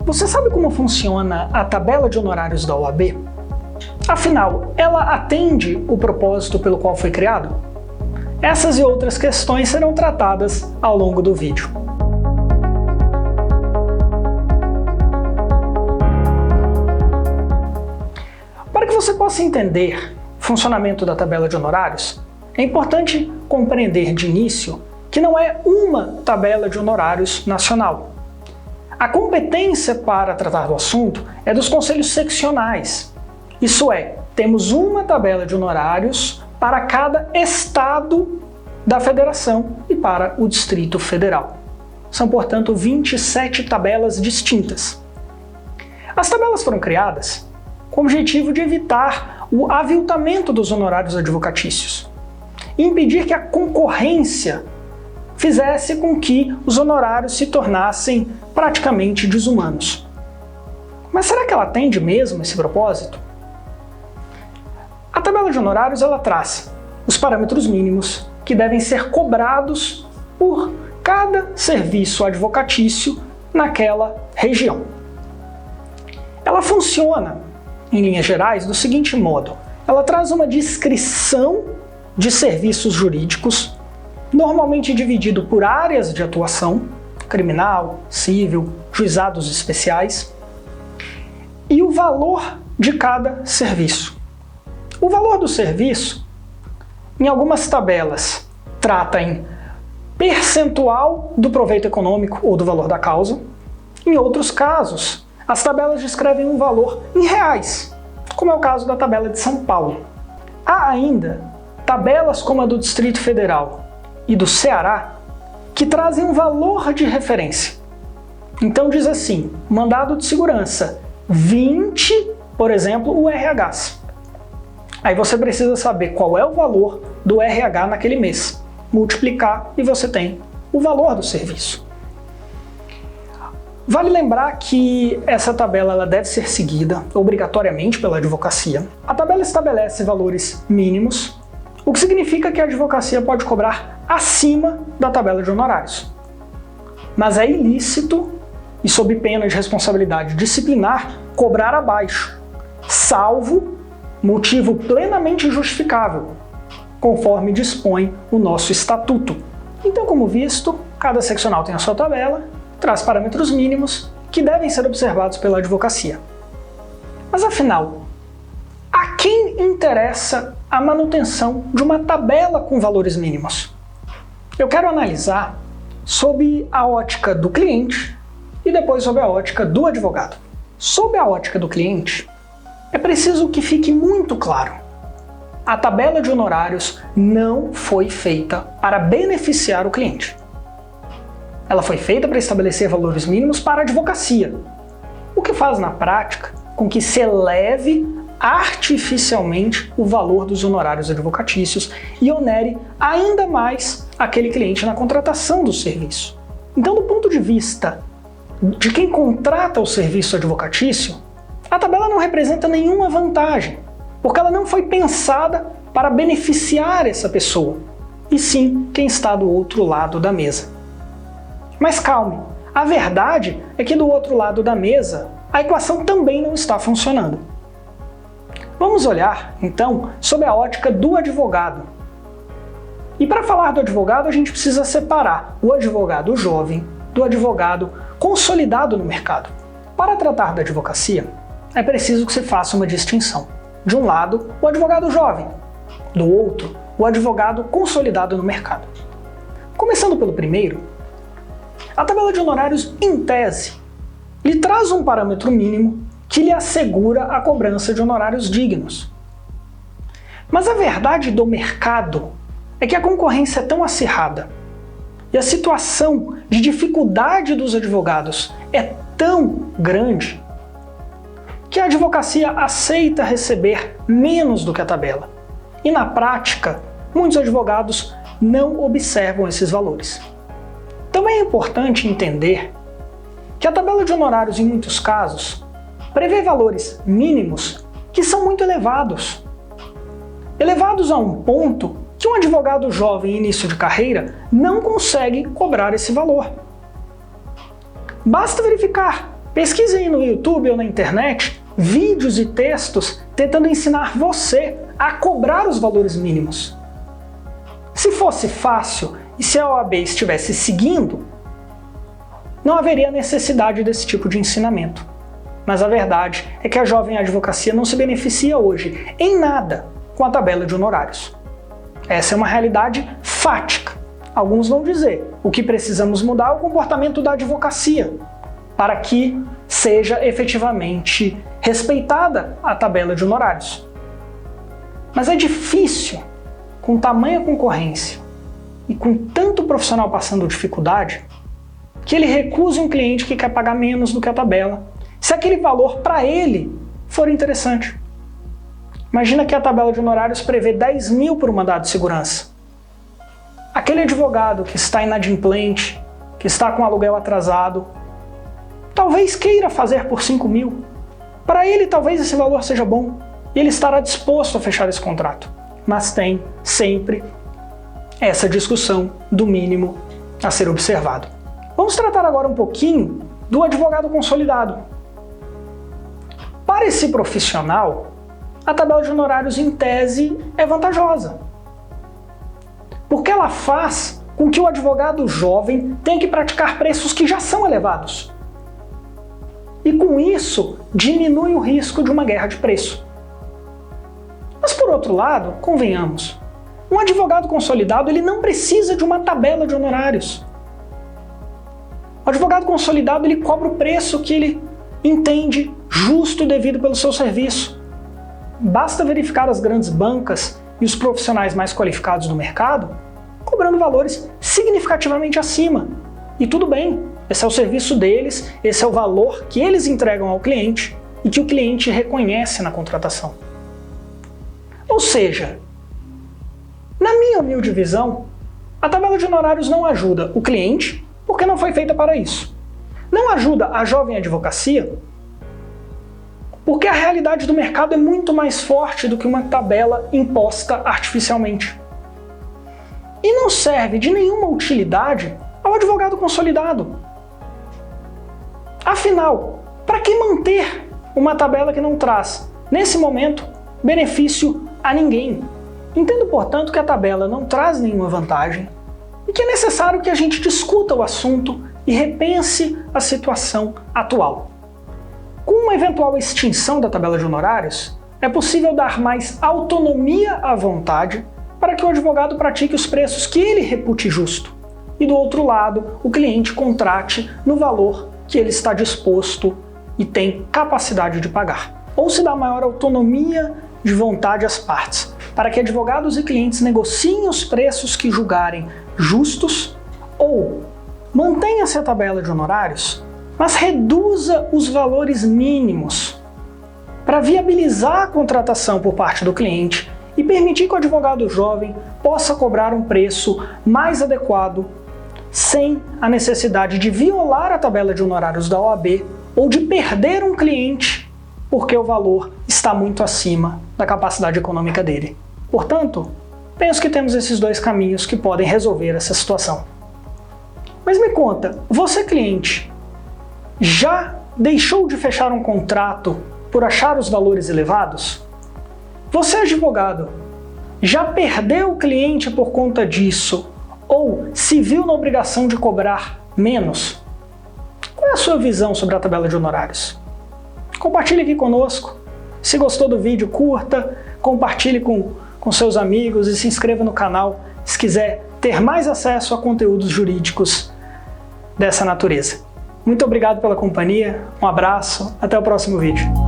Você sabe como funciona a tabela de honorários da OAB? Afinal, ela atende o propósito pelo qual foi criado? Essas e outras questões serão tratadas ao longo do vídeo. Para que você possa entender o funcionamento da tabela de honorários, é importante compreender de início que não é uma tabela de honorários nacional. A competência para tratar do assunto é dos conselhos seccionais. Isso é, temos uma tabela de honorários para cada estado da federação e para o Distrito Federal. São, portanto, 27 tabelas distintas. As tabelas foram criadas com o objetivo de evitar o aviltamento dos honorários advocatícios e impedir que a concorrência fizesse com que os honorários se tornassem praticamente desumanos. Mas será que ela atende mesmo esse propósito? A tabela de honorários ela traz os parâmetros mínimos que devem ser cobrados por cada serviço advocatício naquela região. Ela funciona, em linhas gerais, do seguinte modo: ela traz uma descrição de serviços jurídicos, normalmente dividido por áreas de atuação, criminal, civil, juizados especiais, e o valor de cada serviço. O valor do serviço, em algumas tabelas, trata em percentual do proveito econômico ou do valor da causa. Em outros casos, as tabelas descrevem um valor em reais, como é o caso da tabela de São Paulo. Há ainda tabelas como a do Distrito Federal e do Ceará que trazem um valor de referência. Então diz assim, mandado de segurança, 20, por exemplo, o URHs. Aí você precisa saber qual é o valor do RH naquele mês, multiplicar e você tem o valor do serviço. Vale lembrar que essa tabela ela deve ser seguida obrigatoriamente pela advocacia. A tabela estabelece valores mínimos, o que significa que a advocacia pode cobrar acima da tabela de honorários. Mas é ilícito e sob pena de responsabilidade disciplinar cobrar abaixo, salvo motivo plenamente justificável, conforme dispõe o nosso estatuto. Então, como visto, cada seccional tem a sua tabela, traz parâmetros mínimos que devem ser observados pela advocacia. Mas afinal, a quem interessa a manutenção de uma tabela com valores mínimos? Eu quero analisar sob a ótica do cliente e depois sob a ótica do advogado. Sob a ótica do cliente, é preciso que fique muito claro: a tabela de honorários não foi feita para beneficiar o cliente. Ela foi feita para estabelecer valores mínimos para a advocacia, o que faz na prática com que se eleve artificialmente o valor dos honorários advocatícios e onere ainda mais aquele cliente na contratação do serviço. Então, do ponto de vista de quem contrata o serviço advocatício, a tabela não representa nenhuma vantagem, porque ela não foi pensada para beneficiar essa pessoa, e sim quem está do outro lado da mesa. Mas calme, a verdade é que do outro lado da mesa, a equação também não está funcionando. Vamos olhar, então, sob a ótica do advogado. E para falar do advogado, a gente precisa separar o advogado jovem do advogado consolidado no mercado. Para tratar da advocacia, é preciso que se faça uma distinção. De um lado, o advogado jovem, do outro, o advogado consolidado no mercado. Começando pelo primeiro, a tabela de honorários, em tese, lhe traz um parâmetro mínimo que lhe assegura a cobrança de honorários dignos. Mas a verdade do mercado é que a concorrência é tão acirrada e a situação de dificuldade dos advogados é tão grande que a advocacia aceita receber menos do que a tabela. E na prática, muitos advogados não observam esses valores. Também é importante entender que a tabela de honorários, em muitos casos, prevê valores mínimos que são muito elevados. Elevados a um ponto que um advogado jovem em início de carreira não consegue cobrar esse valor. Basta verificar Pesquise aí no YouTube ou na internet vídeos e textos tentando ensinar você a cobrar os valores mínimos. Se fosse fácil e se a OAB estivesse seguindo, não haveria necessidade desse tipo de ensinamento. Mas a verdade é que a jovem advocacia não se beneficia hoje em nada com a tabela de honorários. Essa é uma realidade fática. Alguns vão dizer, o que precisamos mudar é o comportamento da advocacia, para que seja efetivamente respeitada a tabela de honorários. Mas é difícil, com tamanha concorrência e com tanto profissional passando dificuldade, que ele recuse um cliente que quer pagar menos do que a tabela, se aquele valor para ele for interessante. Imagina que a tabela de honorários prevê 10 mil por um mandado de segurança. Aquele advogado que está inadimplente, que está com aluguel atrasado, talvez queira fazer por 5 mil. Para ele, talvez esse valor seja bom e ele estará disposto a fechar esse contrato. Mas tem sempre essa discussão do mínimo a ser observado. Vamos tratar agora um pouquinho do advogado consolidado. Para esse profissional, a tabela de honorários, em tese, é vantajosa. Porque ela faz com que o advogado jovem tenha que praticar preços que já são elevados. E com isso, diminui o risco de uma guerra de preço. Mas por outro lado, convenhamos, um advogado consolidado ele não precisa de uma tabela de honorários. O advogado consolidado ele cobra o preço que ele entende justo e devido pelo seu serviço. Basta verificar as grandes bancas e os profissionais mais qualificados do mercado, cobrando valores significativamente acima. E tudo bem, esse é o serviço deles, esse é o valor que eles entregam ao cliente e que o cliente reconhece na contratação. Ou seja, na minha humilde visão, a tabela de honorários não ajuda o cliente porque não foi feita para isso. Não ajuda a jovem advocacia porque a realidade do mercado é muito mais forte do que uma tabela imposta artificialmente. E não serve de nenhuma utilidade ao advogado consolidado. Afinal, para que manter uma tabela que não traz, nesse momento, benefício a ninguém? Entendo, portanto, que a tabela não traz nenhuma vantagem e que é necessário que a gente discuta o assunto e repense a situação atual. Com uma eventual extinção da tabela de honorários, é possível dar mais autonomia à vontade para que o advogado pratique os preços que ele repute justo. E do outro lado, o cliente contrate no valor que ele está disposto e tem capacidade de pagar. Ou se dá maior autonomia de vontade às partes, para que advogados e clientes negociem os preços que julgarem justos, ou mantenha-se a tabela de honorários, mas reduza os valores mínimos para viabilizar a contratação por parte do cliente e permitir que o advogado jovem possa cobrar um preço mais adequado sem a necessidade de violar a tabela de honorários da OAB ou de perder um cliente porque o valor está muito acima da capacidade econômica dele. Portanto, penso que temos esses dois caminhos que podem resolver essa situação. Mas me conta, você cliente, já deixou de fechar um contrato por achar os valores elevados? Você advogado, já perdeu o cliente por conta disso ou se viu na obrigação de cobrar menos? Qual é a sua visão sobre a tabela de honorários? Compartilhe aqui conosco. Se gostou do vídeo, curta, compartilhe com seus amigos e se inscreva no canal se quiser ter mais acesso a conteúdos jurídicos dessa natureza. Muito obrigado pela companhia, um abraço, até o próximo vídeo.